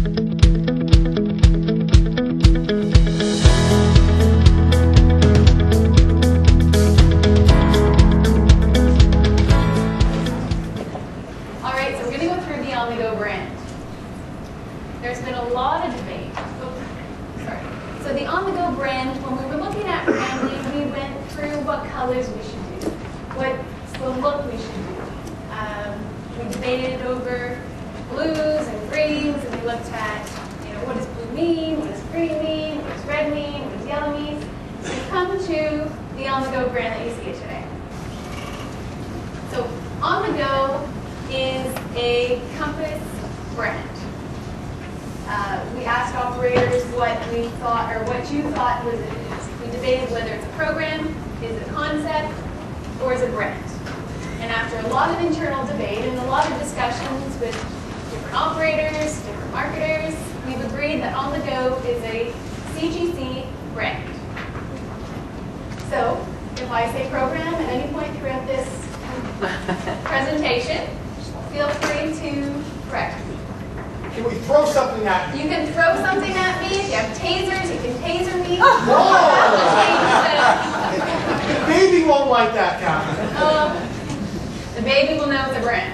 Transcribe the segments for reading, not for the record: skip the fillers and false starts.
There's been a lot of debate. So the on-the-go brand, when we were looking at branding, we went through what colors we should do, what's the look we should do. We debated over blues and greens, and we looked at, what does blue mean, what does green mean, what does red mean, what does yellow mean. So we come to the on-the-go brand that you see today. So on-the-go is a Compass brand. We asked operators what we thought, or what you thought was it is. We debated whether it's a program, is it a concept, or is it a brand. And after a lot of internal debate and a lot of discussions with different operators, different marketers, we've agreed that On-the-Go is a CGC brand. So, if I say program at any point throughout this presentation, feel free to correct me. Can we throw something at you? You can throw something at me. If you have tasers, you can taser me. No! The baby won't like that, Catherine. The baby will know it's a brand.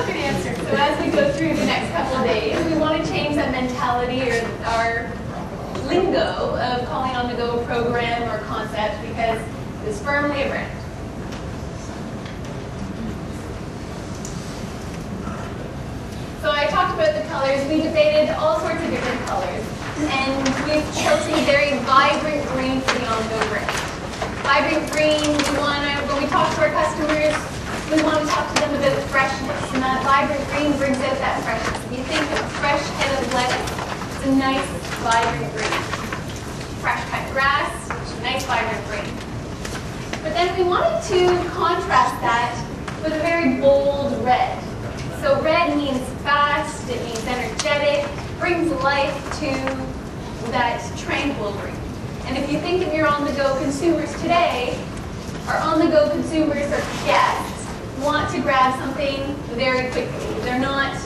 Good answer. So as we go through the next couple of days, we want to change that mentality or our lingo of calling On-the-Go a program or concept because it's firmly a brand. So I talked about the colors. We debated all sorts of different colors. And we've chosen a very vibrant green for the On-the-Go brand. Vibrant green, when we talk to our customers, we want to talk to them about freshness. And that vibrant green brings out that freshness. If you think of a fresh head of lettuce, it's a nice, vibrant green. Fresh cut grass, nice, vibrant green. But then we wanted to contrast that with a very bold red. So red means fast, it means energetic, brings life to that tranquil green. And if you think of your on-the-go consumers today, our on-the-go consumers or guests want to grab something very quickly. They're not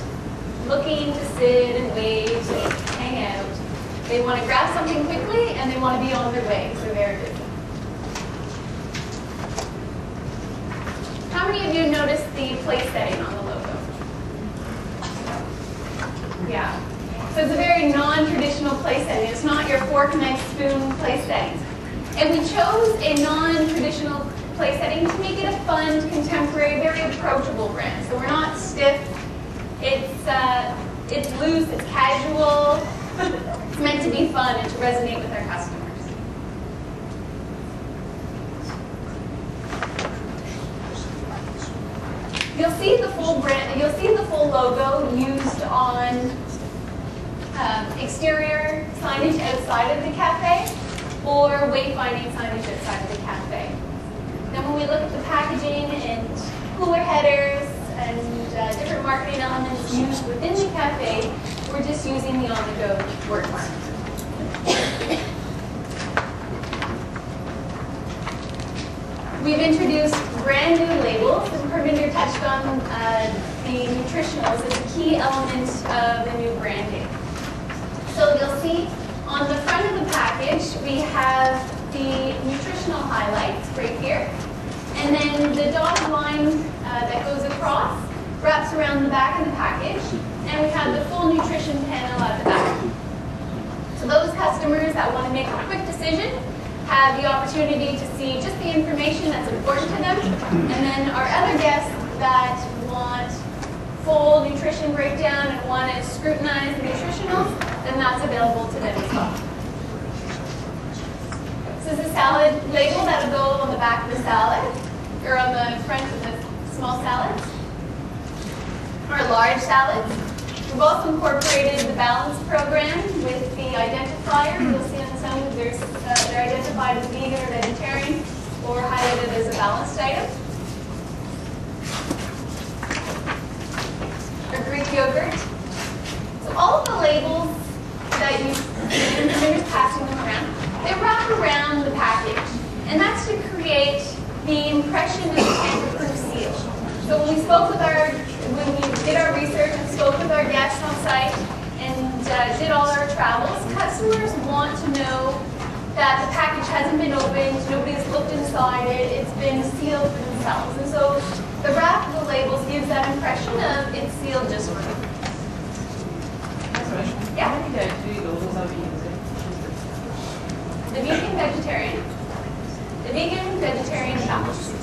looking to sit and wait and hang out. They want to grab something quickly and they want to be on their way, so they're busy. How many of you noticed the place setting on the logo? Yeah. So it's a very non-traditional place setting. It's not your fork, knife, spoon place setting. And we chose a non-traditional place setting to make it a fun, contemporary, very approachable brand. So we're not stiff. It's loose, it's casual. It's meant to be fun and to resonate with our customers. You'll see the full brand. You'll see the full logo used on exterior signage outside of the cafe or wayfinding signage outside of the cafe. Then when we look at the packaging and cooler headers and different marketing elements used within the cafe, we're just using the On-the-Go word mark. We've introduced brand new labels, and Parminder touched on the nutritionals as a key element of the new branding. So you'll see on the front of the package, we have the nutritional highlights right here. And then the dotted line that goes across wraps around the back of the package. And we have the full nutrition panel at the back. So those customers that want to make a quick decision have the opportunity to see just the information that's important to them. And then our other guests that want full nutrition breakdown and want to scrutinize the nutritionals, then that's available to them as well. This is a salad label that will go on the back of the salad, or on the front of the small salads, or large salads. We've also incorporated the balance program with the identifier. You'll see on some they're identified as vegan or vegetarian or highlighted as a balanced item. Or Greek yogurt. So all of the labels that you see, and they're just passing them around, they wrap around the package. And that's to create the impression of tamper-proof So when we did our research and spoke with our guests on site and did all our travels, customers want to know that the package hasn't been opened, nobody's looked inside it, it's been sealed for themselves. And so the wrap of the labels gives that impression of it's sealed just for you. Yeah? The vegan, vegetarian. The vegan, vegetarian package.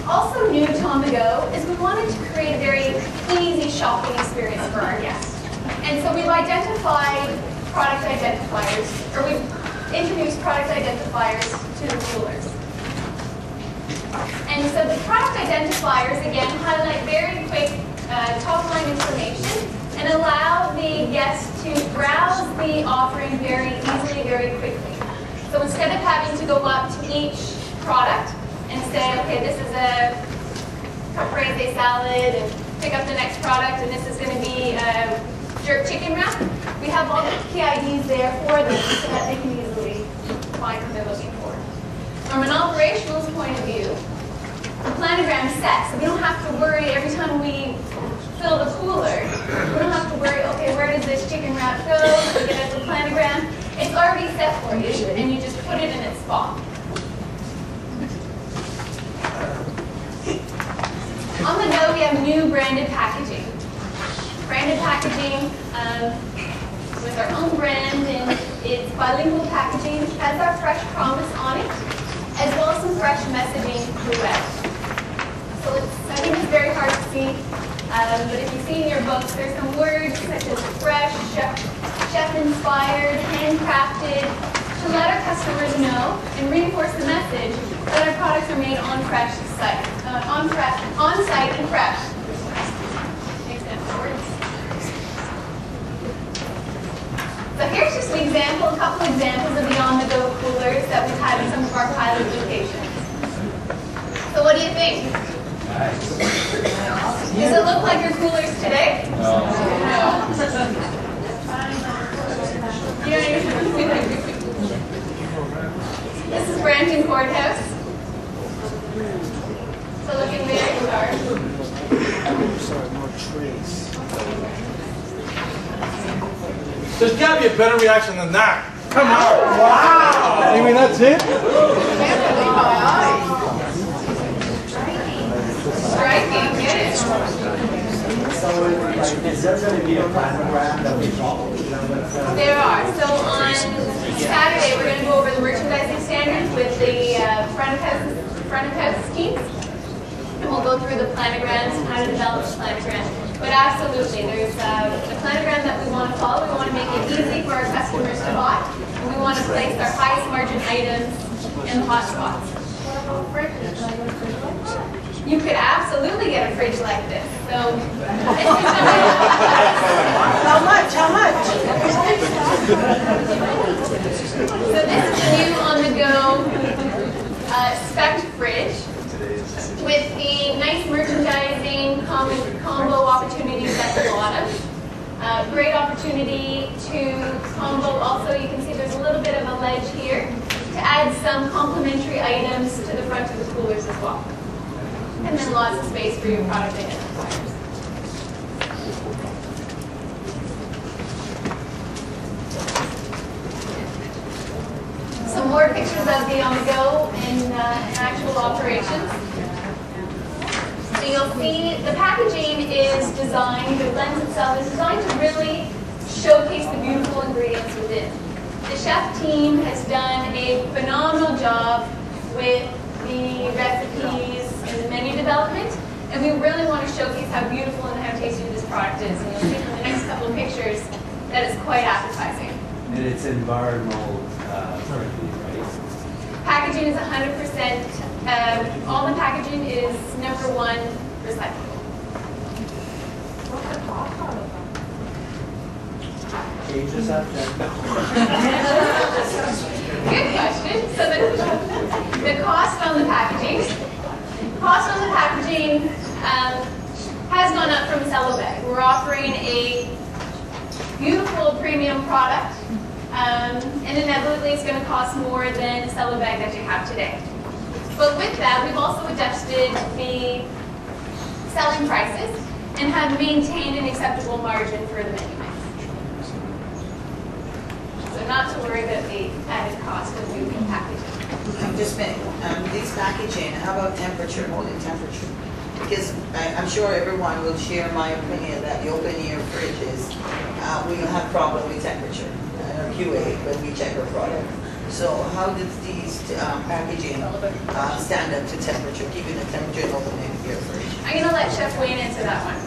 Also new to On The Go is we wanted to create a very easy shopping experience for our guests. And so we've identified product identifiers, or we've introduced product identifiers to the coolers. And so the product identifiers, again, highlight very quick top-line information and allow the guests to browse the offering very easily, very quickly. So instead of having to go up to each product and say, okay, this is a caprese salad, and pick up the next product, and this is going to be a jerk chicken wrap, we have all the key IDs there for them so that they can easily find what they're looking for. From an operational point of view, the planogram is set, so we don't have to worry every time we fill the cooler. We don't have to worry, okay, where does this chicken wrap go? We get at the planogram. It's already set for you, and you just put it in its spot. On The Go, we have new branded packaging. Branded packaging with our own brand, and it's bilingual packaging, has our fresh promise on it, as well as some fresh messaging throughout. So I think it's very hard to see, but if you see in your books, there's some words such as fresh, chef-inspired, handcrafted, to let our customers know and reinforce the message that our products are made on site and fresh. Makes sense, words. So here's just an example, a couple examples of the On The Go coolers that we've had in some of our pilot locations. So what do you think? Does it look like your coolers today? No. This is Brampton Courthouse. So looking very sharp. There's got to be a better reaction than that. Come on. Wow. You mean that's it? Striking, good. Is there going to be a planogram that we follow? There are. So on Saturday, we're going to go over the merchandising standards with the front of house teams. And we'll go through the planograms and how to develop the planogram. But absolutely, there's a planogram that we want to follow. We want to make it easy for our customers to buy. And we want to place our highest margin items in the hot spots. You could absolutely get a fridge like this. So, how much? How much? So this is the new On The Go spec fridge with the nice merchandising combo opportunities at the bottom. Great opportunity to combo. Also, you can see there's a little bit of a ledge here to add some complementary items to the front of the coolers as well. And then lots of space for your product identifiers. Some more pictures of the On The Go in actual operations. So you'll see the packaging is designed, the lens itself is designed to really showcase the beautiful ingredients within. The chef team has done a phenomenal job with the recipes and the menu development, and we really want to showcase how beautiful and how tasty this product is. And you'll see from the next couple of pictures that it's quite appetizing. And it's environmental friendly, right? Packaging is 100%, all the packaging is #1 recyclable. Ages up Good question. So the cost on the packaging has gone up from Cello Bag. We're offering a beautiful premium product And inevitably it's going to cost more than a cello bag that you have today. But with that, we've also adjusted the selling prices and have maintained an acceptable margin for the menu mix. So not to worry about the added cost of moving packaging. Just this packaging, how about temperature, holding temperature? Because I'm sure everyone will share my opinion that the open air fridges, we have problem with temperature, QA, when we check our product. So how does these packaging stand up to temperature, keeping the temperature in open air fridge? I'm going to let Chef Wayne answer that one.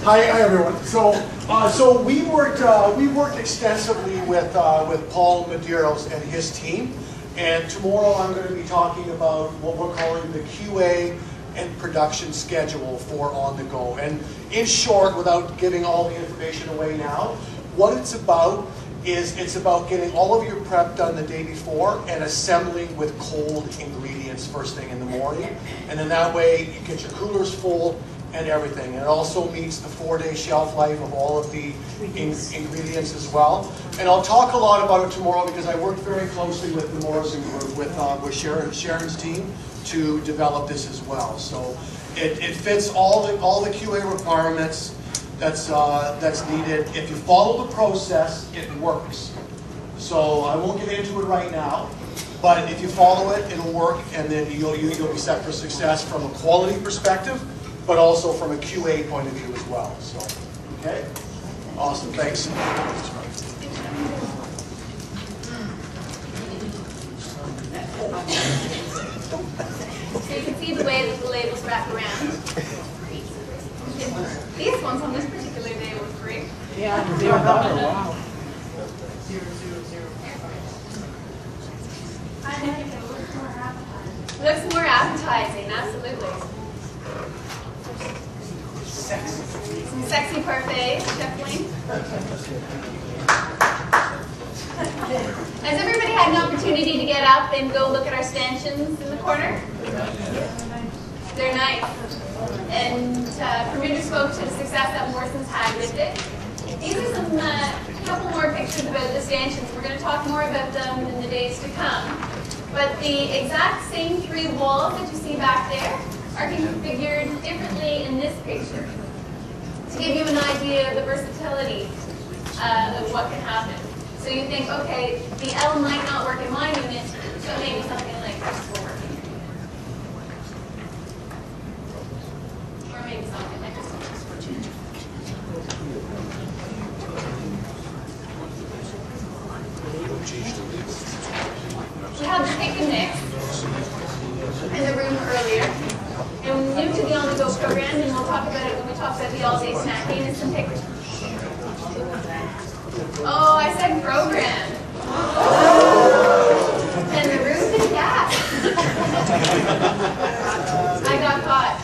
Hi everyone. So we worked extensively with Paul Medeiros and his team, and tomorrow I'm going to be talking about what we're calling the QA and production schedule for On the Go. And in short, without giving all the information away now, what it's about is it's about getting all of your prep done the day before and assembling with cold ingredients first thing in the morning, and then that way you get your coolers full and everything. And it also meets the 4-day shelf life of all of the ingredients as well. And I'll talk a lot about it tomorrow because I worked very closely with the Morrison Group, with Sharon's team, to develop this as well. So it fits all the QA requirements that's needed. If you follow the process, it works. So I won't get into it right now, but if you follow it, it'll work, and then you'll be set for success from a quality perspective, but also from a QA point of view as well. So, okay? Awesome, thanks. So you can see the way that the labels wrap around. These ones on this particular day were free. Yeah, $0. Wow. Looks more appetizing, absolutely. Some sexy parfaits, Chef Wayne. Has everybody had an opportunity to get up and go look at our stanchions in the corner? They're nice. And Perminder spoke to the success that Morrison's had with it. These are some couple more pictures about the stanchions. We're going to talk more about them in the days to come. But the exact same 3 walls that you see back there are configured differently in this picture to give you an idea of the versatility of what can happen. So you think, okay, the L might not work in my unit, so maybe something like this will work in your unit. Or maybe something like this. We had the pick and mix in the room earlier. And new to the On the Go program, and we'll talk about it when we talk about the all-day snacking, is some pick. Oh, I said program. And the room did that. I got caught.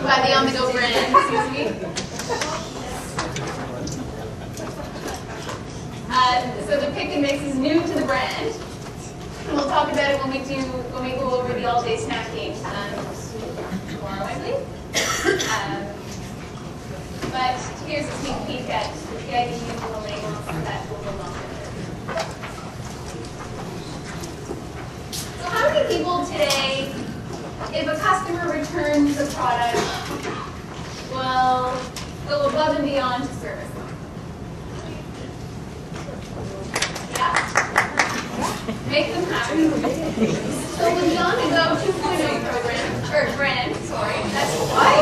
By the On the Go brand, excuse me. So the pick and mix is new to the brand. And we'll talk about it when we go over the all-day snacking tomorrow, I believe. But here's a sneak peek at getting you the labels that will go along with it. So how many people today, if a customer returns a product, will go above and beyond to service them? Make them happy. So with the On the Go 2.0 program, or brand, sorry, that's why.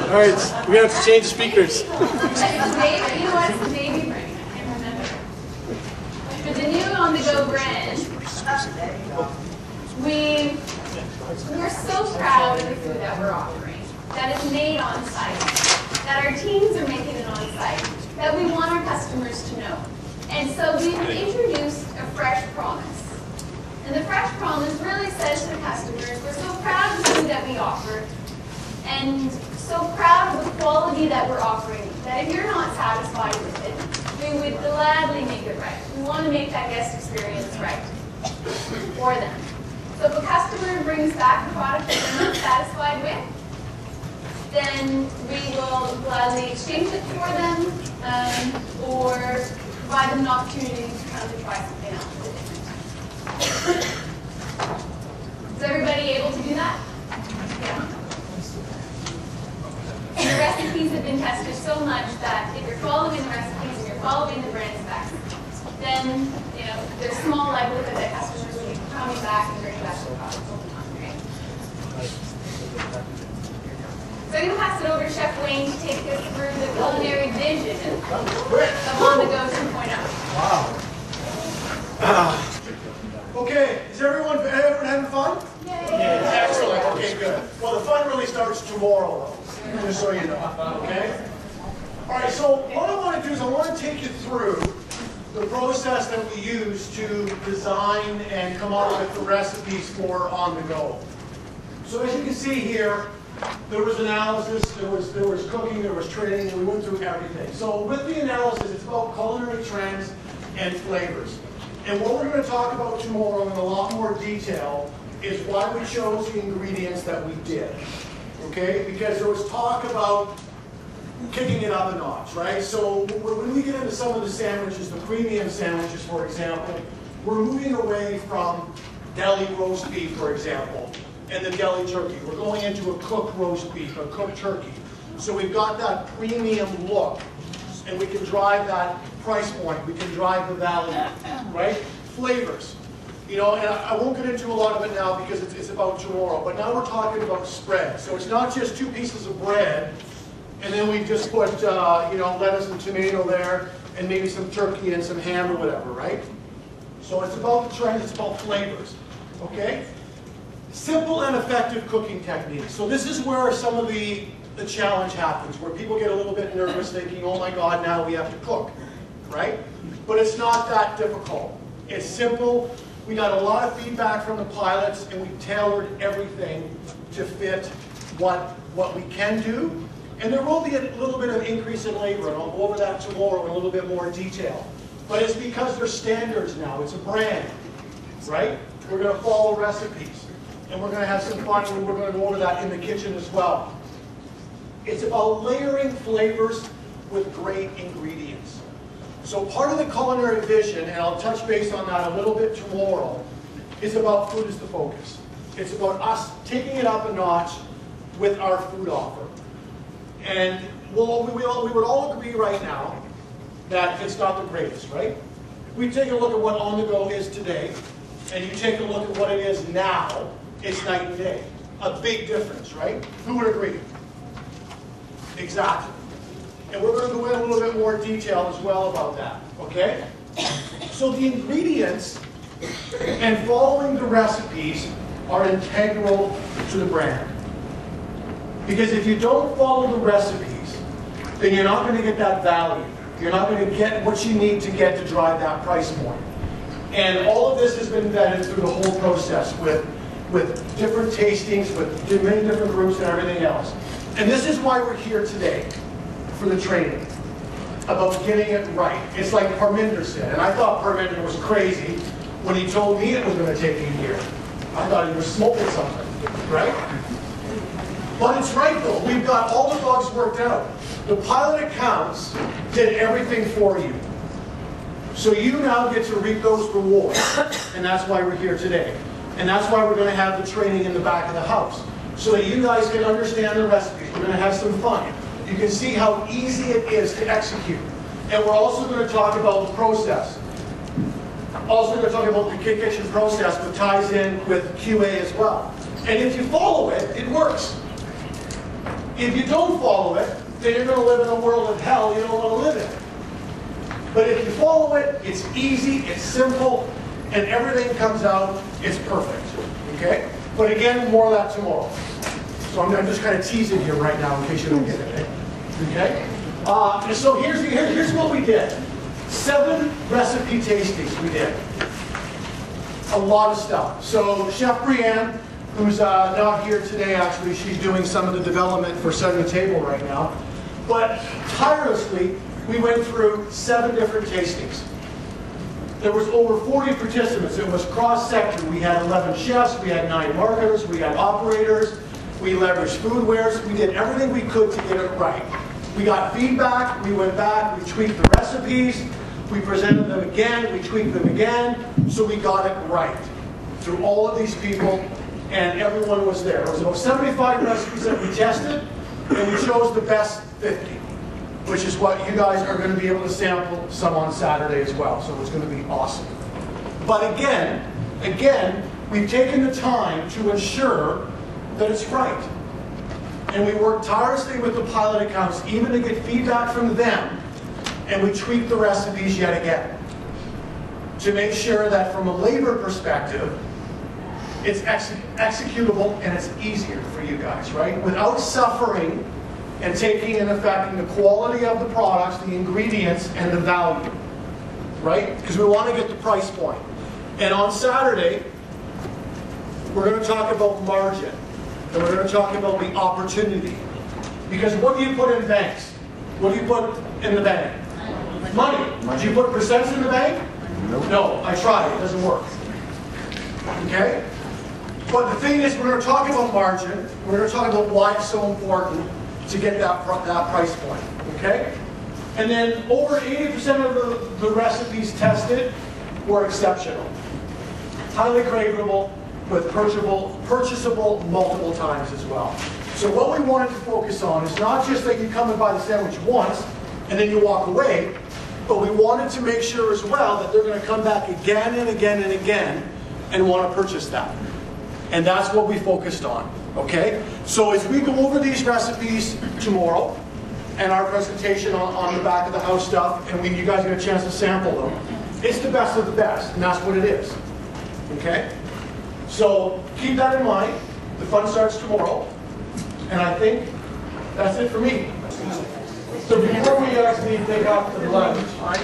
All right, we're gonna have to change the speakers. You know what? It's the baby brand. I can't remember. For the new On the Go brand, we're so proud of the food that we're offering. That is made on site. That our teams are making it on site. That we want our customers to know. And so we've introduced a fresh promise. And the fresh promise really says to the customers, we're so proud of the food that we offer, and so proud of the quality that we're offering, that if you're not satisfied with it, we would gladly make it right. We want to make that guest experience right for them. So if a customer brings back a product that they're not satisfied with, then we will gladly exchange it for them, or provide them an opportunity to come to try something else different. Is everybody able to do that? Yeah. And the recipes have been tested so much that if you're following the recipes and you're following the brand specs, then there's small likelihood that customers will be coming back and bringing back the product all the time, right? So I'm going to pass it over to Chef Wayne to take us through the culinary vision of On The Go 2.0. Wow. Okay, is everyone having fun? Yay! Excellent. Okay, good. Well, the fun really starts tomorrow, though, just so you know. Okay. All right. So what I want to do is I want to take you through the process that we use to design and come up with the recipes for On The Go. So as you can see here, there was analysis, there was cooking, there was training, and we went through everything. So with the analysis, it's about culinary trends and flavors. And what we're going to talk about tomorrow in a lot more detail is why we chose the ingredients that we did. Okay? Because there was talk about kicking it up a notch, right? So when we get into some of the sandwiches, the premium sandwiches, for example, we're moving away from deli roast beef, for example, and the deli turkey. We're going into a cooked roast beef, a cooked turkey. So we've got that premium look, and we can drive that price point. We can drive the value, right? Flavors. And I won't get into a lot of it now because it's about tomorrow, but now we're talking about spread. So it's not just 2 pieces of bread, and then we just put, lettuce and tomato there, and maybe some turkey and some ham or whatever, right? So it's about the trends, it's about flavors, okay? Simple and effective cooking techniques. So this is where some of the challenge happens, where people get a little bit nervous thinking, oh my God, now we have to cook, right? But it's not that difficult. It's simple. We got a lot of feedback from the pilots, and we tailored everything to fit what we can do. And there will be a little bit of increase in labor, and I'll go over that tomorrow in a little bit more detail. But it's because they're standards now. It's a brand, right? We're going to follow recipes, and we're going to have some fun, and we're going to go over that in the kitchen as well. It's about layering flavors with great ingredients. So part of the culinary vision, and I'll touch base on that a little bit tomorrow, is about food as the focus. It's about us taking it up a notch with our food offer. And we would all agree right now that it's not the greatest, right? We take a look at what On The Go is today, and you take a look at what it is now, it's night and day. A big difference, right? Who would agree? Exactly. And we're going to go in a little bit more detail as well about that, okay? So the ingredients and following the recipes are integral to the brand. Because if you don't follow the recipes, then you're not going to get that value. You're not going to get what you need to get to drive that price point. And all of this has been vetted through the whole process with different tastings, with many different groups and everything else. And this is why we're here today for the training, about getting it right. It's like Parminder said, and I thought Parminder was crazy when he told me it was going to take a year. I thought he was smoking something, right? But it's right though. We've got all the bugs worked out. The pilot accounts did everything for you. So you now get to reap those rewards. And that's why we're here today. And that's why we're going to have the training in the back of the house. So that you guys can understand the recipes. We're going to have some fun. You can see how easy it is to execute. And we're also going to talk about the process. Also going to talk about the kitchen process, which ties in with QA as well. And if you follow it, it works. If you don't follow it, then you're going to live in a world of hell you don't want to live in. But if you follow it, it's easy, it's simple, and everything comes out, it's perfect. Okay? But again, more of that tomorrow. So I'm just kind of teasing here right now in case you don't get it. Okay? So here's what we did. 7 recipe tastings we did. A lot of stuff. So Chef Brianne, who's not here today actually, she's doing some of the development for Setting the Table right now. But tirelessly, we went through 7 different tastings. There was over 40 participants. It was cross-sector. We had 11 chefs, we had 9 marketers, we had operators, We leveraged food wares. We did everything we could to get it right. We got feedback. We went back. We tweaked the recipes. We presented them again. We tweaked them again. So we got it right through all of these people, and everyone was there. There was about 75 recipes that we tested, and we chose the best 50, which is what you guys are going to be able to sample some on Saturday as well. So it's going to be awesome. But again, we've taken the time to ensure that it's right. And we worked tirelessly with the pilot accounts, even to get feedback from them, and we tweaked the recipes yet again to make sure that from a labor perspective, it's executable and it's easier for you guys, right? Without suffering and taking and affecting the quality of the products, the ingredients, and the value, right? Because we want to get the price point. And on Saturday, we're going to talk about margin, and we're going to talk about the opportunity. Because what do you put in banks? What do you put in the bank? Money. Do you put percents in the bank? No, I tried. It doesn't work. Okay? But the thing is, we're going to talk about margin. We're going to talk about why it's so important to get that price point. Okay? And then over 80% of the recipes tested were exceptional. Highly craveable, with purchasable multiple times as well. So what we wanted to focus on is not just that you come and buy the sandwich once and then you walk away, but we wanted to make sure as well that they're going to come back again and again and again and want to purchase that. And that's what we focused on, okay? So as we go over these recipes tomorrow, and our presentation on the back of the house stuff, and when you guys get a chance to sample them, it's the best of the best, and that's what it is, okay? So keep that in mind. The fun starts tomorrow, and I think that's it for me. So before we actually take off to the lunch, I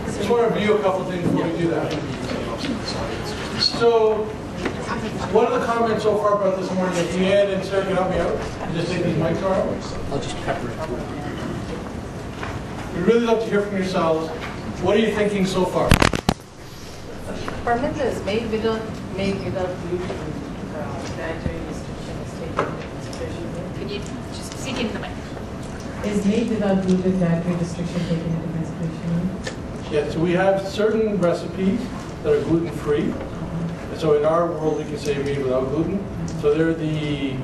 just want to review a couple things before we do that. So, one of the comments so far about this morning, if Leanne and Sarah can help me out, just take these mics around. I'll just pepper it. We'd really love to hear from yourselves. What are you thinking so far? Permit is made without gluten. Dietary restriction is taken into consideration. Could you just speak into the mic? Is made without gluten dietary restriction taken into consideration? Yeah, so we have certain recipes that are gluten-free. So in our world, we can say made without gluten. So they're the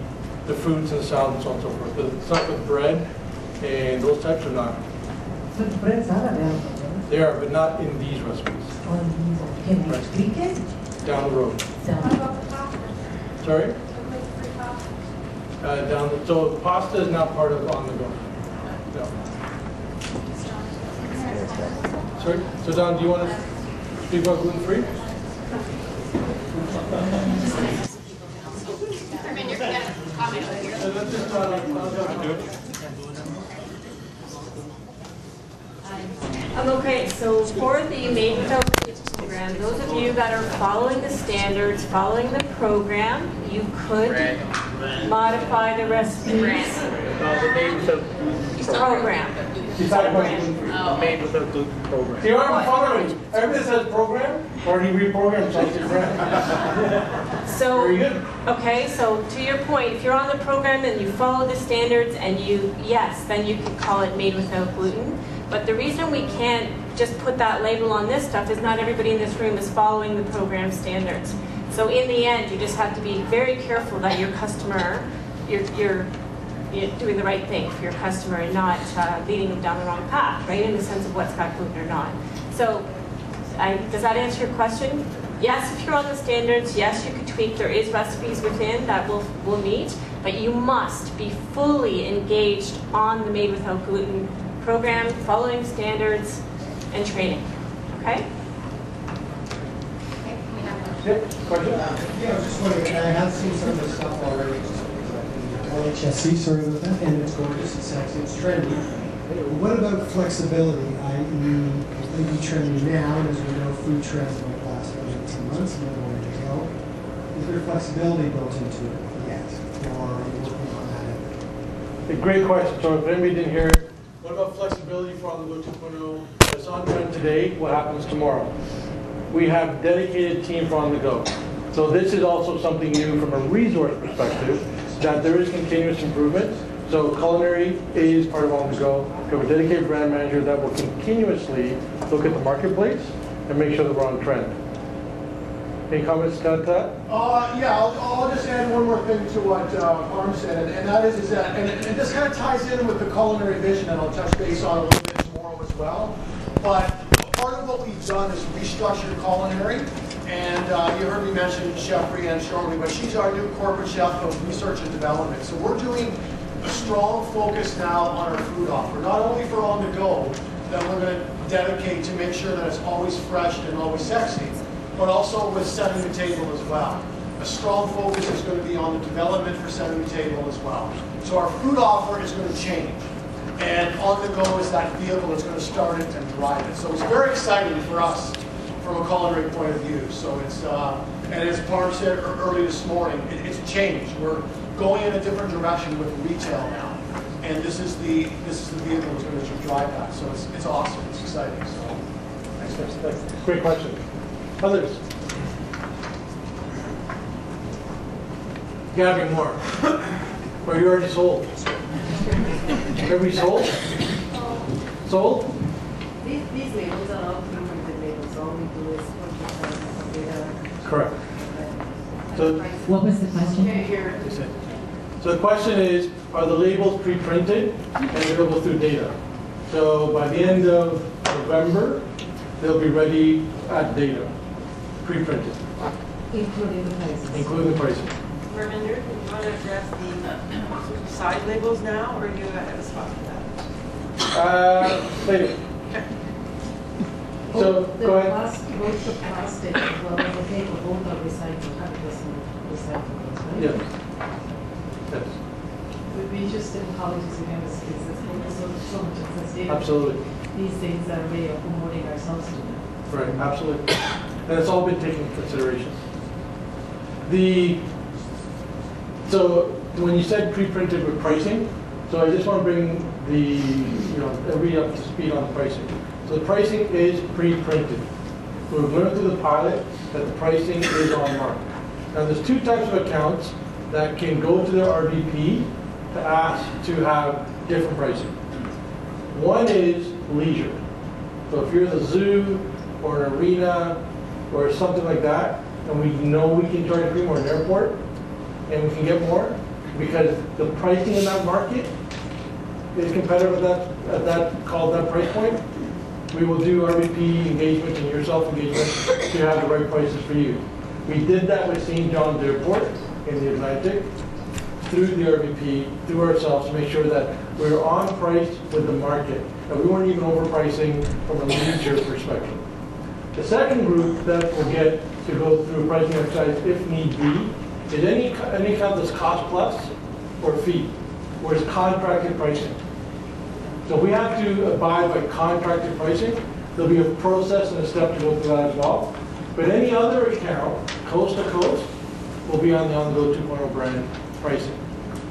fruits and salads and so on and so forth. But stuff with bread and those types are not. But breads are available, right? They are, but not in these recipes. All these are. Can we tweak it? Down the road. Sorry? So the pasta is not part of on the go. No. Sorry? So Don, do you want to speak about gluten-free? Herman, you're going to comment. Okay, so for the Made Without Gluten program, those of you that are following the standards, following the program, you could modify the recipes. Program. Made without gluten program. See, I'm following. Everybody says program, or he reprogrammed something different. So, Very good. okay, so to your point, if you're on the program and you follow the standards and yes, then you can call it Made Without Gluten. But the reason we can't just put that label on this stuff is not everybody in this room is following the program standards. So in the end, you just have to be very careful that your customer, you're doing the right thing for your customer and not leading them down the wrong path, right? In the sense of what's got gluten or not. So does that answer your question? Yes, if you're on the standards, yes, you could tweak. There is recipes within that will meet, but you must be fully engaged on the Made Without Gluten program, following standards, and training. Okay? Question? Yeah, I was just wondering, I have seen some of the stuff already. LHSC, sorry about that, and it's gorgeous, it's sexy, it's trendy. What about flexibility, i.e. completely trendy now, and as we know, food trends might last for 18 months, and then where to go. Is there flexibility built into it yet, or are you working on that? A great question. So if anybody didn't hear it, what about flexibility for On The Go 2.0? It's on trend today. What happens tomorrow? We have dedicated team for On The Go. So this is also something new from a resource perspective, that there is continuous improvement. So culinary is part of On The Go. We have a dedicated brand manager that will continuously look at the marketplace and make sure that we're on trend. Any comments to that? Yeah, I'll just add one more thing to what Harm said, and that is that, and this kind of ties in with the culinary vision, and I'll touch base on a little bit tomorrow as well. But part of what we've done is restructured culinary, and you heard me mention Chef Brianne shortly, but she's our new corporate chef of research and development. So we're doing a strong focus now on our food offer, not only for On The Go, that we're going to dedicate to make sure that it's always fresh and always sexy, but also with setting the table as well. A strong focus is going to be on the development for setting the table as well. So our food offer is going to change. And On The Go is that vehicle that's going to start it and drive it. So it's very exciting for us from a culinary point of view. So it's, and as Parm said early this morning, it's a change. We're going in a different direction with retail now. And this is the vehicle that's going to drive that. So it's awesome, it's exciting. So Thanks. Great question. Others? Gabby Moore. Or you already sold? Have we sold? Sold? These labels are all pre-printed labels. All we do is put the data. Correct. So, What was the question? Here. so the question is, are the labels pre-printed and available through data? So by the end of November, they'll be ready at data, pre-printed, Including the prices. including the pricing. Verminder, do you want to address the side labels now, or do you have a spot for that? Later. So, go ahead. Both the plastic as well as the paper, both are recycled, 100% recycled, right? Yes. Yes. Would be interested in colleges and universities, that's so much accessibility. Absolutely. These things are a way of promoting ourselves to them. Right, absolutely. And it's all been taken into consideration. So when you said pre-printed with pricing, so I just want to bring everybody up to speed on the pricing. So the pricing is pre-printed. So we've learned through the pilot that the pricing is on mark. Now there's two types of accounts that can go to their RVP to ask to have different pricing. One is leisure. So if you're the zoo or an arena or something like that, and we know we can charge free more, an airport, and we can get more, because the pricing in that market is competitive at that price point, we will do RVP engagement and your self-engagement to have the right prices for you. We did that with St. John's Airport in the Atlantic, through the RVP, through ourselves, to make sure that we were on price with the market, and we weren't even overpricing from a leisure perspective. The second group that will get to go through a pricing exercise if need be is any account that's cost plus or fee, where it's contracted pricing. So if we have to abide by contracted pricing, there'll be a process and a step to go through that as well. But any other account, coast to coast, will be on the On The Go 2.0 brand pricing.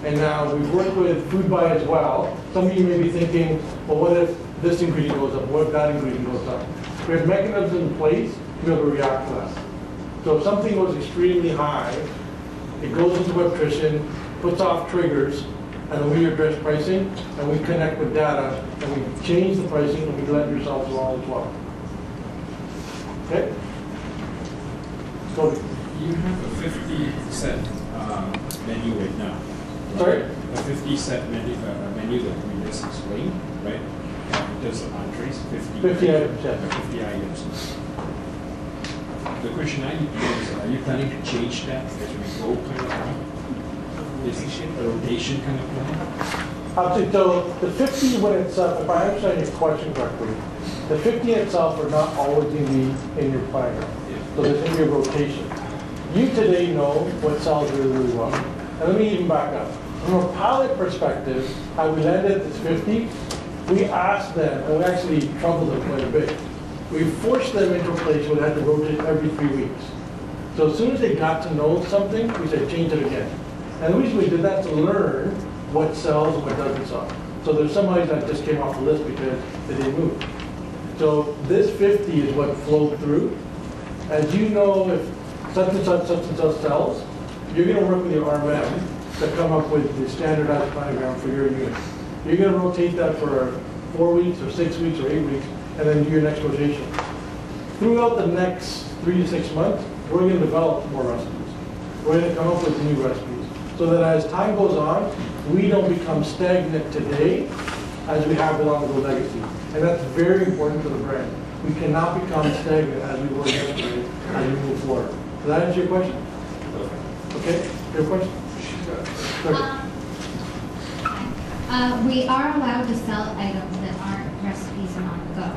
And now we've worked with Foodbuy as well. Some of you may be thinking, well, what if this ingredient goes up? What if that ingredient goes up? We have mechanisms in place to be able to react to that. So if something goes extremely high, it goes into Webtrition, puts off triggers, and then we address pricing, and we connect with data, and we change the pricing, and we let yourselves along as well. Okay? Go. You have a 50-cent menu right now. Sorry? A 50-cent menu that we just explained, right? Just entrees, 50 items, yeah. 50 items. The question I need to know is, are you planning to change that as we go kind of plan? Is it a rotation kind of plan? Absolutely. So the 50 when it's, if I understand your question correctly, the 50 itself are not always going to be in your planner. So there's going to be a rotation. You today know what sells really, really well. And let me even back up. From a pilot perspective, how we landed at this 50, we asked them, and we actually troubled them quite a bit. We forced them into a place where they had to rotate every 3 weeks. So as soon as they got to know something, we said, change it again. And the reason we did that to learn what sells and what doesn't sell. So there's some items that just came off the list because they didn't move. So this 50 is what flowed through. As you know, if such and such cells, you're going to work with your RMM to come up with the standardized planogram for your unit. You're going to rotate that for 4 weeks or 6 weeks or 8 weeks, and then do your next rotation. Throughout the next 3 to 6 months, we're going to develop more recipes. We're going to come up with new recipes, so that as time goes on, we don't become stagnant today as we have with on-the-go legacy. And that's very important to the brand. We cannot become stagnant as we were yesterday as we move forward. Does that answer your question? Okay, your question? We are allowed to sell items that aren't recipes and on-the-go,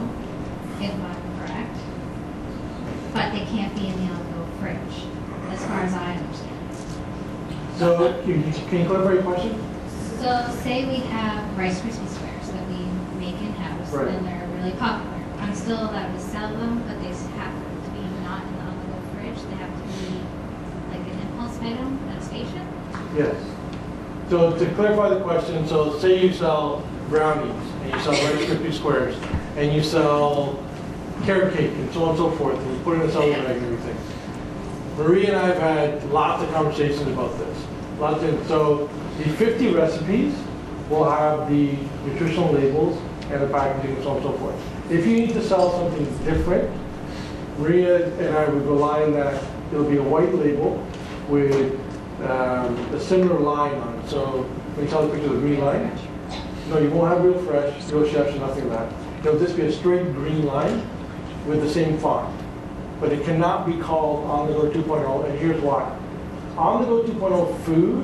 if I'm correct. But they can't be in the on-the-go fridge, as far as I understand. So, can you clarify your question? So, say we have Rice Krispie Squares that we make in-house, Right. and they're really popular. I'm still allowed to sell them, but they have to be not in the on-the-go fridge. They have to be like an impulse item at a station. Yes. So to clarify the question, so say you sell brownies, and you sell Rice Krispie Squares, and you sell carrot cake, and so on and so forth, and you put in a cellular bag and everything. Marie and I have had lots of conversations about this. So the 50 recipes will have the nutritional labels and the packaging and so on and so forth. If you need to sell something different, Maria and I would rely on that it'll be a white label with a similar line on it. So when you saw the picture of the green line, no, you won't have real fresh, real chefs, or nothing like that. It'll just be a straight green line with the same font. But it cannot be called On-the-Go 2.0, and here's why. On-the-Go 2.0 food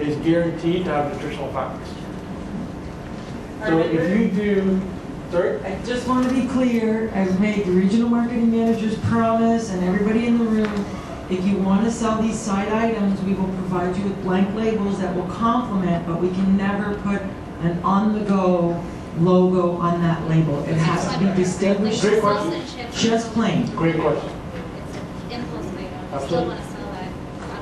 is guaranteed to have nutritional facts. So if you do, sorry? I just want to be clear, I've made the regional marketing managers promise and everybody in the room, if you want to sell these side items, we will provide you with blank labels that will complement, but we can never put an on-the-go logo on that label. It has to be distinguished, Great question. just plain. Great question. It's an impulse item. I Absolutely. still want to sell that at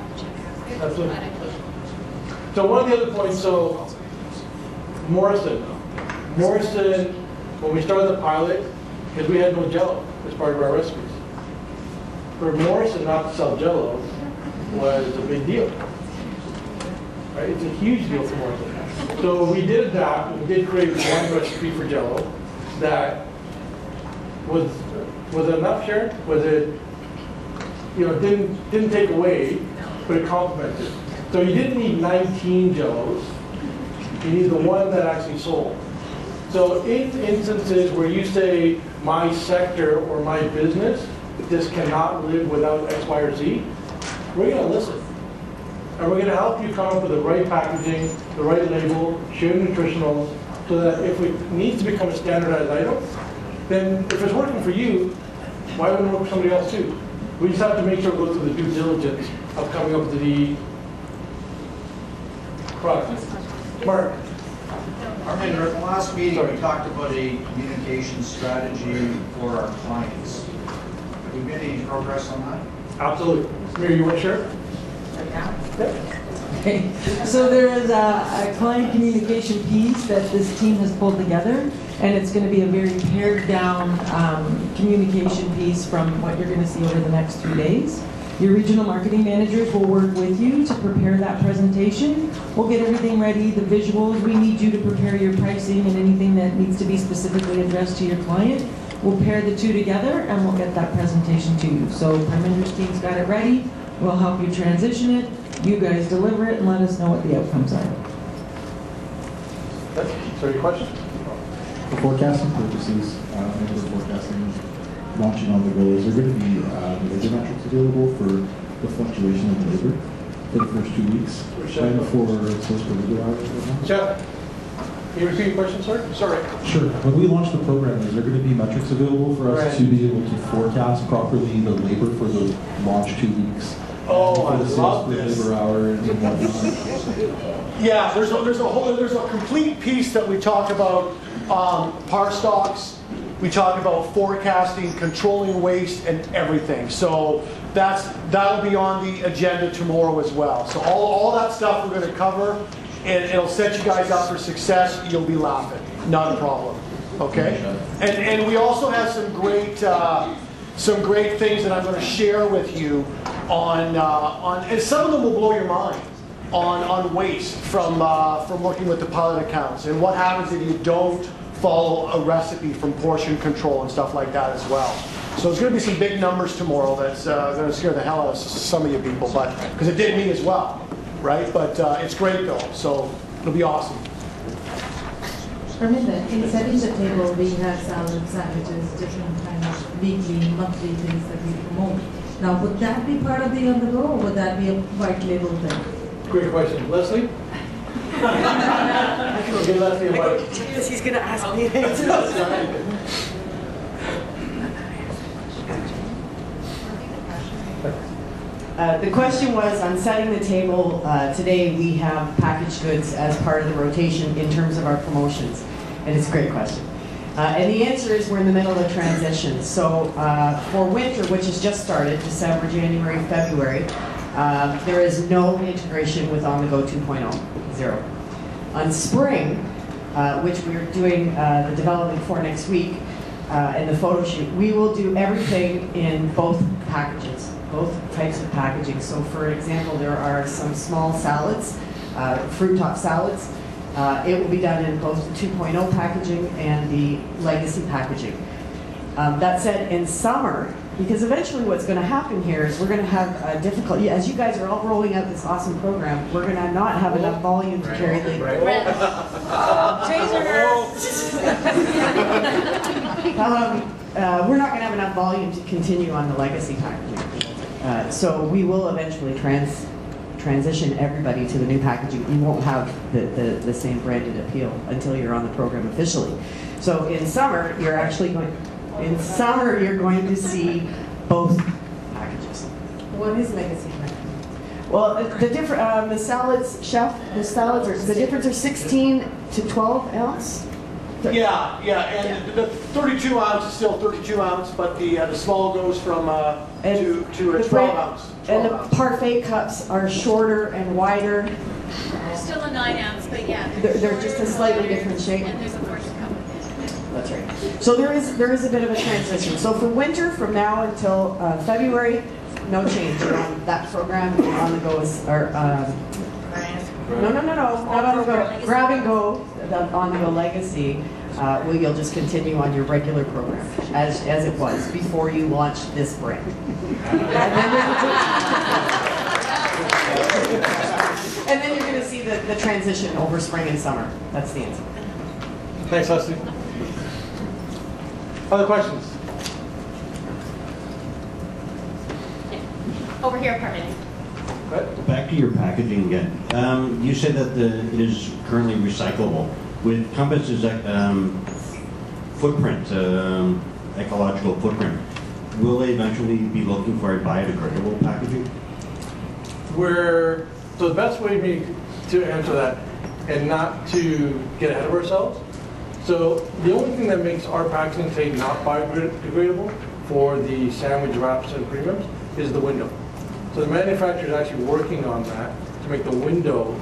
the checkout. Absolutely. But I can't. So one of the other points, so Morrison, when we started the pilot, because we had no Jell-O as part of our recipes. For Morrison not to sell Jell-O was a big deal. Right? It's a huge deal for Morrison. So we did adapt, we did create one recipe for Jell-O that was it enough, Sharon? Was it, didn't take away, but it complemented. So you didn't need 19 Jell-Os, you need the one that actually sold. So in instances where you say, my sector or my business, this cannot live without X, Y, or Z, we're going to listen. And we're going to help you come up with the right packaging, the right label, share nutritionals, so that if it needs to become a standardized item, then if it's working for you, why wouldn't it work for somebody else too? We just have to make sure we go through the due diligence of coming up with the product. Mark. Arminder, at the last meeting, Sorry. we talked about a communication strategy for our clients. Have we made any progress on that? Absolutely. Mary, you want to share? Okay, so there is a client communication piece that this team has pulled together, and it's going to be a very pared down communication piece from what you're going to see over the next 3 days. Your regional marketing managers will work with you to prepare that presentation. We'll get everything ready, the visuals. We need you to prepare your pricing and anything that needs to be specifically addressed to your client. We'll pair the two together and we'll get that presentation to you. So Parminder's team's got it ready. We'll help you transition it. You guys deliver it and let us know what the outcomes are. Sorry, your question? For forecasting purposes, and for forecasting launching on the go, is there going to be labor metrics available for the fluctuation of labor for the first 2 weeks? And for social labor hours? Jeff, can you repeat your question, sir? Sorry. Sure. When we launch the program, is there going to be metrics available for us to be able to forecast properly the labor for the launch 2 weeks? Oh, I for the love sales per this. labor hour and whatnot? Yeah, there's a complete piece that we talk about par stocks. We talk about forecasting, controlling waste, and everything. So that'll be on the agenda tomorrow as well. So all that stuff we're going to cover, and it'll set you guys up for success. You'll be laughing, not a problem. Okay. And we also have some great things that I'm going to share with you and some of them will blow your mind on waste from working with the pilot accounts and what happens if you don't follow a recipe from portion control and stuff like that as well. So there's going to be some big numbers tomorrow that's going to scare the hell out of some of you people, but because it did me as well, right? But it's great though, so it'll be awesome. Permita, in setting the table, we have salad, sandwiches, different kind of weekly, monthly things that we promote. Now, would that be part of the on the go, or would that be a white label thing? Great question. Leslie? Okay, Leslie, what? He's going to ask me. The question was, on setting the table, today we have packaged goods as part of the rotation in terms of our promotions. And it's a great question. And the answer is we're in the middle of a transition. So for winter, which has just started, December, January, February, there is no integration with On The Go 2.0, 0. On spring, which we're doing the development for next week, and the photo shoot, we will do everything in both packages, both types of packaging. So for example, there are some small salads, fruit top salads. It will be done in both the 2.0 packaging and the legacy packaging. That said, in summer, because eventually what's going to happen here is we're going to have a difficulty, as you guys are all rolling out this awesome program, we're going to not have enough volume to carry the... we're not going to have enough volume to continue on the legacy packaging. So we will eventually transition everybody to the new packaging. You won't have the same branded appeal until you're on the program officially. So in summer, you're going to see both packages. What is legacy packaging? Well, the salads, chef, the difference are 16 to 12 ounce. Yeah, and the 32 ounce is still 32 ounce, but the small goes from to a 12 ounce. And the parfait cups are shorter and wider. There's still a 9 ounce, but yeah. They're just a slightly different shape. And there's a portion cup with it. That's right. So there is a bit of a transition. So for winter, from now until February, no change on that program. On the go is no, not on the go. Grab and go, on the go legacy. You'll just continue on your regular program as it was before you launched this brand. And then you're going to see the transition over spring and summer. That's the answer. Thanks, Leslie. Other questions? Over here, permitting. Back to your packaging again. You said that it is currently recyclable. With Compass's footprint, ecological footprint, will they eventually be looking for a biodegradable packaging? So the best way to answer that, and not to get ahead of ourselves, so the only thing that makes our packaging today not biodegradable for the sandwich wraps and premiums is the window. So the manufacturer is actually working on that to make the window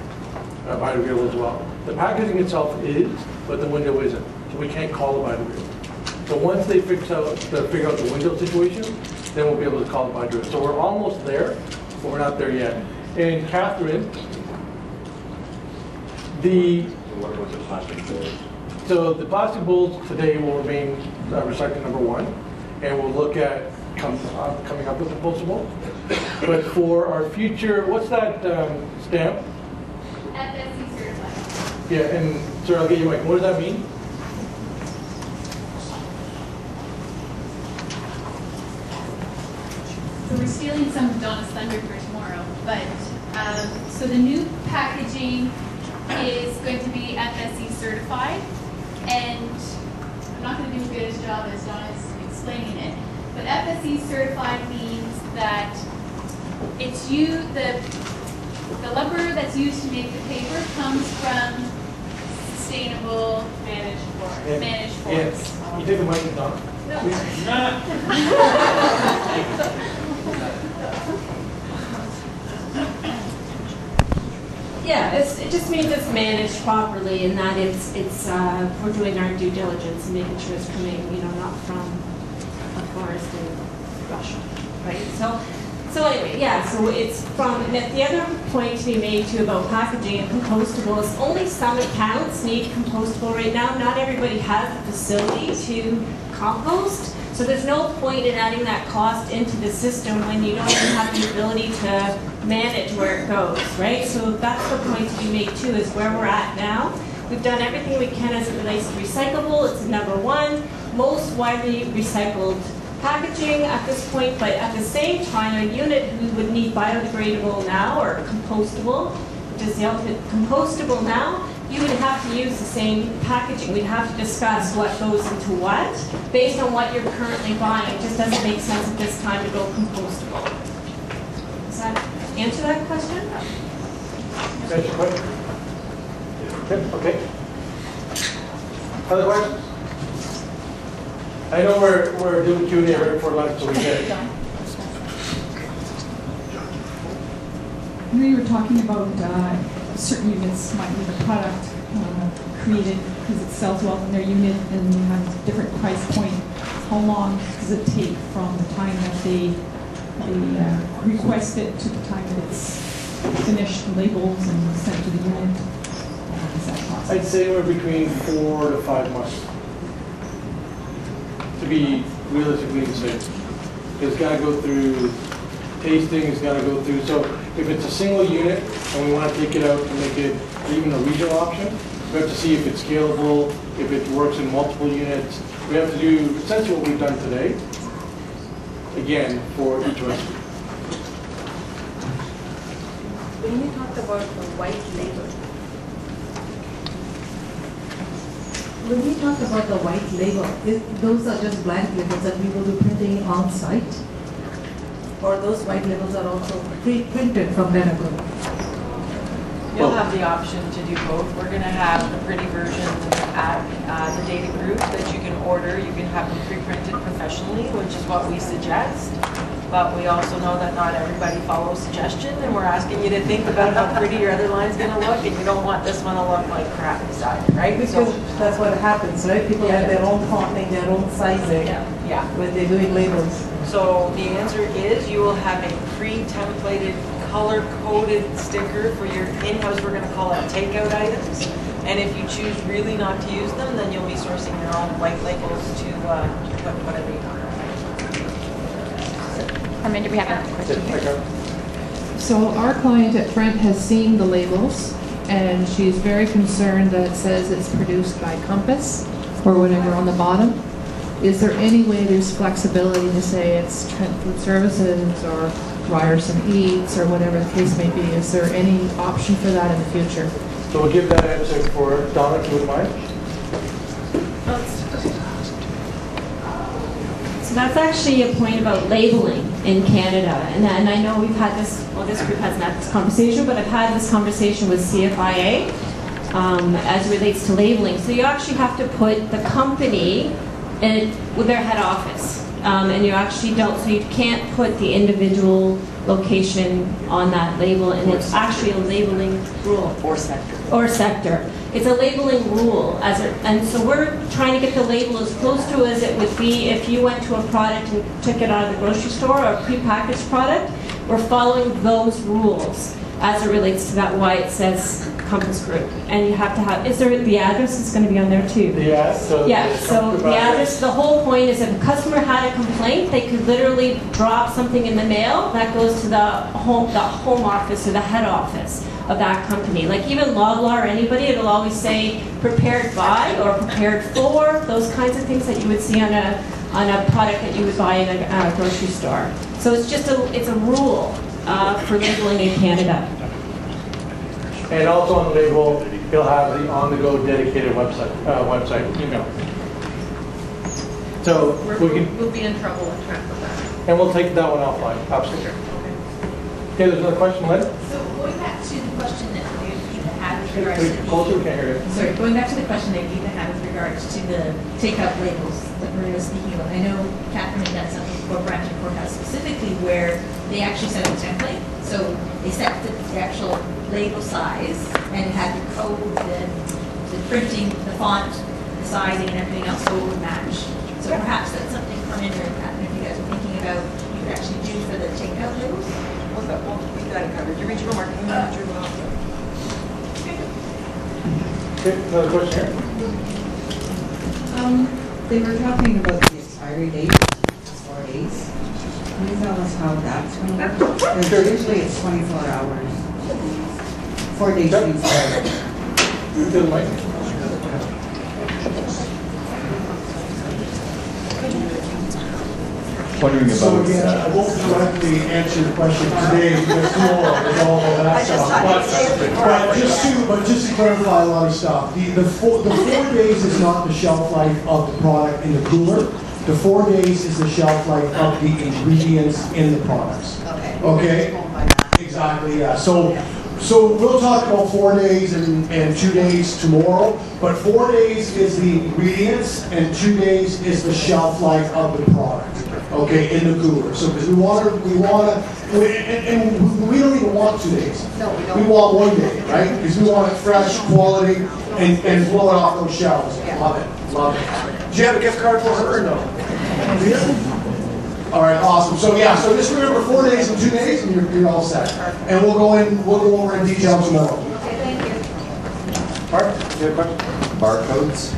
biodegradable as well. The packaging itself is, but the window isn't. So we can't call it biodegradable. So once they figure out the window situation, then we'll be able to call it biodegradable. So we're almost there, but we're not there yet. And Catherine, What was the plastic bowls? So the plastic bowls today will remain recycling number one, and we'll look at coming up with a compostable. But for our future, what's that stamp? FSC certified. Yeah, and sir, I'll get you a mic. What does that mean? So we're stealing some of Donna's thunder for tomorrow, but so the new packaging is going to be FSC certified, and I'm not going to do as good a job as Donna's explaining it, but FSC certified means that it's the lumber that's used to make the paper comes from sustainable managed forests. You take the mic, Donna. Yeah, it just means it's managed properly, and that we're doing our due diligence and making sure it's coming, not from a forest in Russia, right? So So anyway, yeah, so it's from, and the other point to be made too about packaging and compostables, only some accounts need compostable right now. Not everybody has the facility to compost. So there's no point in adding that cost into the system when you don't even have the ability to manage where it goes, right? So that's the point to be made too, is where we're at now. We've done everything we can as it relates to recyclable. It's number one, most widely recycled packaging at this point, but at the same time, a unit we would need biodegradable now or compostable, which is the ultimate compostable now, you would have to use the same packaging. We'd have to discuss what goes into what based on what you're currently buying. It just doesn't make sense at this time to go compostable. Does that answer that question? Answer your question? Okay. Other questions? I know we're doing Q&A right before lunch, so we get it. You were talking about certain units might need a product created because it sells well in their unit and you have a different price point. How long does it take from the time that they request it to the time that it's finished, labels, and sent to the unit? Is that process? I'd say we're between 4 to 5 months. To be realistically safe. It's got to go through tasting, it's got to go through. So if it's a single unit and we want to take it out to make it even a regional option, we have to see if it's scalable, if it works in multiple units. We have to do essentially what we've done today, again, for each recipe. When you talk about the white label, When you talk about the white label, those are just blank labels that we will be printing on site? Or those white labels are also pre-printed from Beneco? You'll have the option to do both. We're going to have the pretty versions at the data group that you can order. You can have them pre-printed professionally, which is what we suggest. But we also know that not everybody follows suggestion, and we're asking you to think about how pretty your other line's going to look, and you don't want this one to look like crap beside it, right? Because that's what happens, right? People have their own fonting, their own sizing when they're doing labels. So the answer is you will have a pre-templated, color-coded sticker for your in-house, we're going to call it takeout items. And if you choose really not to use them, then you'll be sourcing your own white labels to put whatever you want. Armando, we have another question. So our client at Brent has seen the labels, and she's very concerned that it says it's produced by Compass or whatever on the bottom. Is there any way there's flexibility to say it's Trent Food Services or Ryerson Eats or whatever the case may be? Is there any option for that in the future? So we'll give that answer for Donna, if you wouldn't mind. So that's actually a point about labeling in Canada. And I know we've had this, well, this group hasn't had this conversation, but I've had this conversation with CFIA as it relates to labeling. So you actually have to put the company with their head office. And you actually don't, so you can't put the individual location on that label, and it's actually a labeling rule. Or sector. Or sector. It's a labeling rule, and so we're trying to get the label as close to as it would be if you went to a product and took it out of the grocery store or a prepackaged product. We're following those rules as it relates to that, why it says Compass Group. And you have to have, the address is going to be on there too? Yeah, so the address, the whole point is if a customer had a complaint, they could literally drop something in the mail that goes to the home office or the head office of that company. Like even Loblaw or anybody, it'll always say prepared by or prepared for, those kinds of things that you would see on a product that you would buy in a grocery store. So it's just it's a rule for labeling in Canada. And also on the label, you'll have the on-the-go dedicated website email. So we'll be in trouble in track of that. And we'll take that one offline, absolutely. Okay, there's another question, Lynn? So going back to the question that Ethan had with regards to Closer, we can't hear you. sorry, going back to the question that Ethan had with regards to the take-up labels that Maria was speaking about. I know Catherine had done something for Branch and Courthouse specifically where they actually set a template. So they set the actual label size and it had the code, the printing, the font, the sizing, and everything else, so it would match. So perhaps that's something Armando or Catherine, if you guys are thinking about, you could actually do for the takeout labels. Okay, another question here. They were talking about the expiry date, 4 days. Can you tell us how that's going to work? Because usually it's 24 hours. 4 days to expire. To the mic. Wondering about. So again, I won't directly answer the question today because tomorrow is all of that stuff. But just to clarify a lot of stuff, the 4 days is not the shelf life of the product in the cooler. The 4 days is the shelf life of the ingredients in the products. Okay. Exactly. Yeah. So we'll talk about 4 days and 2 days tomorrow, but 4 days is the ingredients and 2 days is the shelf life of the product. Okay, in the cooler. So because we don't even want 2 days. No, we don't. We want 1 day, right? Because we want it fresh, quality, and blow it off those shelves. Love it, love it. Do you have a gift card for her or no? All right, awesome. So yeah, so just remember 4 days and 2 days, and you're all set. And we'll go over in detail tomorrow. Okay, thank you. Mark, you have a question? Barcodes?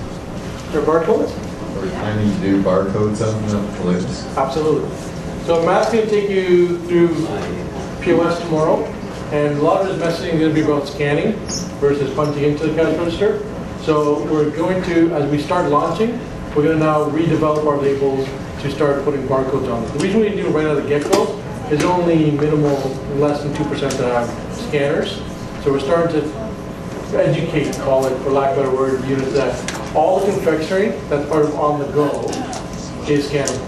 There are barcodes? Are we planning to do barcodes on the labels? Absolutely. So Matt's going to take you through POS tomorrow, and a lot of his messaging is going to be about scanning versus punching into the cash register. So we're going to, as we start launching, we're going to now redevelop our labels to start putting barcodes on them. The reason we do it right out of the get-go is only minimal, less than 2% that have scanners. So we're starting to educate, call it, for lack of a better word, units that all the confectionery that's part of on the go is scannable.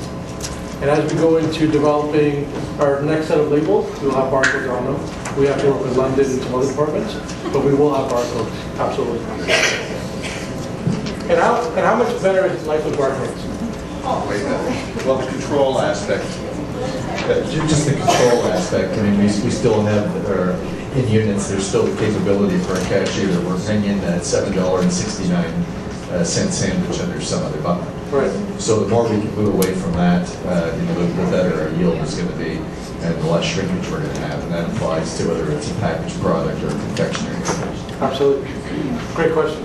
And as we go into developing our next set of labels, we'll have barcodes on them. We have to work with London and some other departments, but we will have barcodes, absolutely. And how much better is life with barcodes? Oh, wait, well, the control aspect, just the control aspect. I mean, we still have, in units, there's still the capability for a cashier that we're bringing that $7.69 sandwich under some other button. Right. So the more we can move away from that, the better our yield is going to be, and the less shrinkage we're going to have, and that applies to whether it's a packaged product or confectionery. Absolutely. Great question.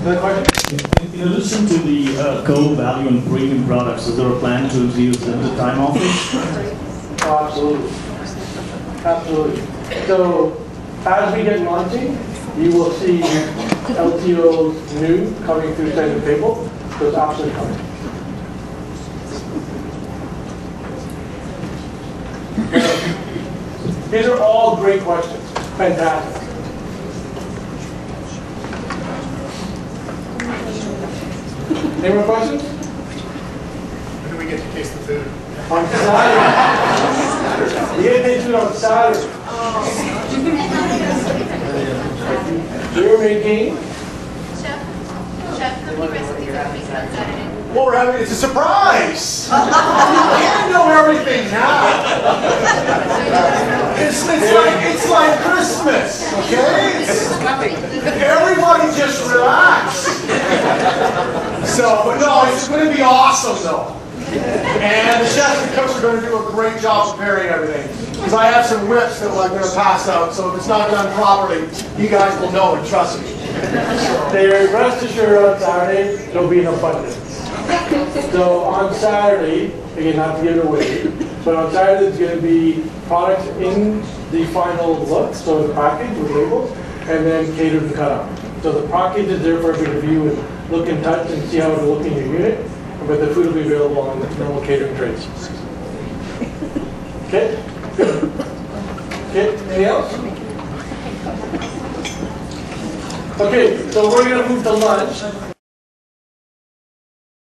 Another question? In addition to the Go value and premium products, is there a plan to use the time offers? Oh, absolutely. Absolutely. So as we get launching, you will see LTO's new coming through Center Table. So it's absolutely coming. These are all great questions. Fantastic. Any more questions? When do we get to taste the food? On Saturday. You get to taste food on Saturday. You're making. Chef, how many recipes are we making on Saturday? Well, we're having, it's a surprise! You can't know everything now! It's like Christmas, okay? Everybody just relax! So, but no, it's going to be awesome though. And the chefs and cooks are going to do a great job preparing everything. Because I have some whips that I'm going to pass out, so if it's not done properly, you guys will know it, trust me. They're rest assured on Saturday, there'll be an abundance. So on Saturday, again, not to give it away, but on Saturday there's going to be products in the final look, so the package with labels, and then catered and cut up. So the package is there for everybody to view and look and touch and see how it'll look in your unit, but the food will be available on the normal catering trays. Okay? Good. Okay, anything else? Okay, so we're going to move to lunch.